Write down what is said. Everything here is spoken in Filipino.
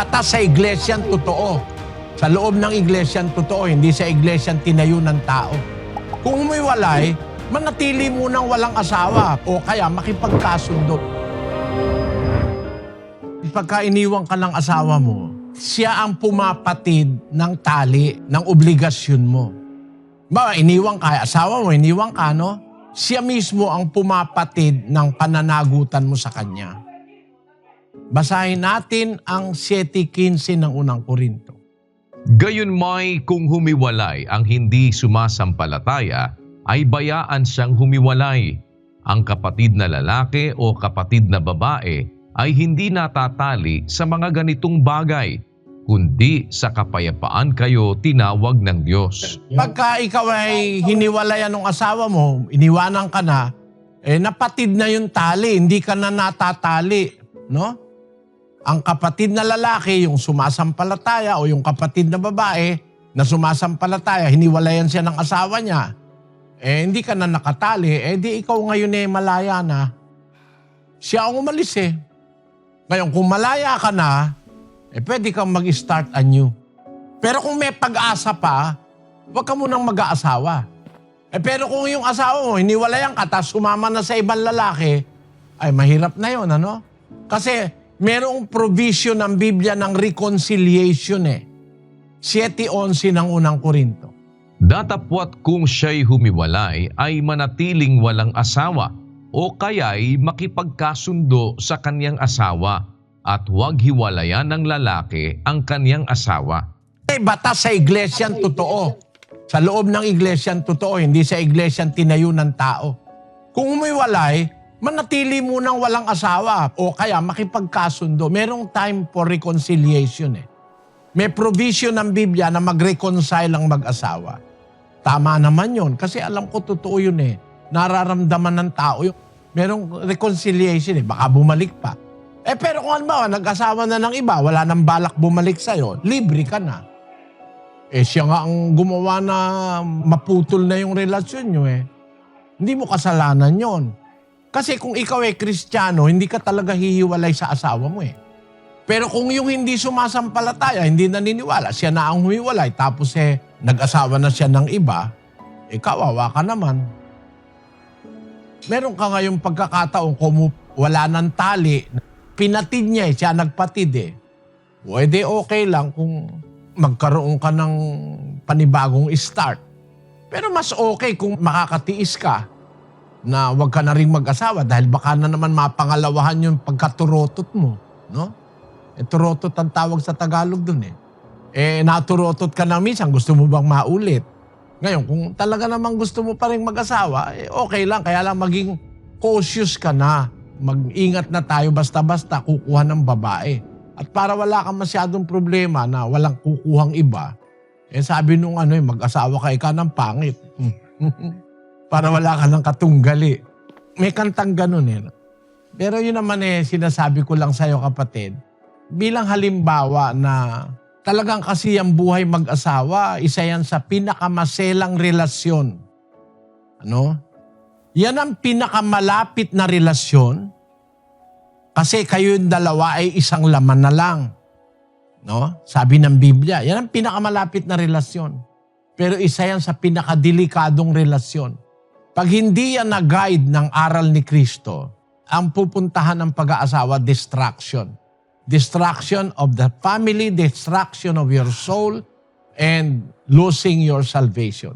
batas sa iglesyang totoo. Sa loob ng iglesyang totoo, hindi sa iglesyang tinayo ng tao. Kung humiwalay, manatili munang walang asawa o kaya makipagkasundo. Pagka iniwan ka ng asawa mo, siya ang pumapatid ng tali, ng obligasyon mo. Ba, iniwan ka, asawa mo, iniwan ka, no? Siya mismo ang pumapatid ng pananagutan mo sa kanya. Basahin natin ang 7:15 ng unang Korinto. Gayunmay kung humiwalay ang hindi sumasampalataya, ay bayaan siyang humiwalay. Ang kapatid na lalaki o kapatid na babae ay hindi natatali sa mga ganitong bagay, kundi sa kapayapaan kayo tinawag ng Diyos. Pagka ikaw ay hiniwalayan ng asawa mo, iniwanan ka na, napatid na yung tali, hindi ka na natatali, no? Ang kapatid na lalaki, yung sumasampalataya, o yung kapatid na babae na sumasampalataya, hiniwalayan siya ng asawa niya, hindi ka na nakatali, di ikaw ngayon malaya na. Siya ang umalis Ngayon, kung malaya ka na, pwede kang mag-start anew. Pero kung may pag-asa pa, huwag ka munang mag-aasawa. Pero kung yung asawa mo, hiniwalayan ka, tapos sumama na sa ibang lalaki, ay mahirap na yun, ano? Kasi merong provision ng Biblia ng reconciliation 7:11 ng unang Korinto. Datapwat kung siya'y humiwalay ay manatiling walang asawa o kaya'y makipagkasundo sa kanyang asawa at huwag hiwalayan ng lalaki ang kanyang asawa. Batas sa iglesyang totoo. Sa loob ng iglesyang totoo, hindi sa iglesyang tinayo ng tao. Kung humiwalay, manatili munang walang asawa o kaya makipagkasundo. Merong time for reconciliation May provision ng Biblia na mag-reconcile ang mag-asawa. Tama naman yun kasi alam ko totoo yun Nararamdaman ng tao yung merong reconciliation baka bumalik pa. Pero kung halimbawa, nag-asawa na ng iba, wala nang balak bumalik sa'yo, libre ka na. Siya nga ang gumawa na maputol na yung relasyon nyo Hindi mo kasalanan yon. Kasi kung ikaw Kristiyano, hindi ka talaga hihiwalay sa asawa mo Pero kung yung hindi sumasampalataya, hindi naniniwala, siya na ang humiwalay, tapos nag-asawa na siya ng iba, kawawa ka naman. Meron ka ngayong pagkakataon kung wala ng tali, pinatid niya siya nagpatid Pwede okay lang kung magkaroon ka ng panibagong start. Pero mas okay kung makakatiis ka na wag ka na rin mag-asawa dahil baka na naman mapangalawahan yung pagkaturotot mo, no? Turotot ang tawag sa Tagalog dun naturotot ka na minsan, gusto mo bang maulit? Ngayon, kung talaga namang gusto mo pa rin mag-asawa, okay lang, kaya lang maging cautious ka na. Mag-ingat na tayo basta-basta kukuha ng babae. At para wala kang masyadong problema na walang kukuhang iba, sabi nung mag-asawa ka, ika ng pangit. Para wala ka ng katunggali. May kantang ganun Pero yun naman sinasabi ko lang sa'yo kapatid, bilang halimbawa na talagang kasi ang buhay mag-asawa, isa yan sa pinakamaselang relasyon. Yan ang pinakamalapit na relasyon kasi kayong dalawa ay isang laman na lang. Sabi ng Biblia, yan ang pinakamalapit na relasyon. Pero isa yan sa pinakadelikadong relasyon. Pag hindi yan na-guide ng aral ni Kristo, ang pupuntahan ng pag-aasawa, distraction. Destruction of the family, destruction of your soul, and losing your salvation.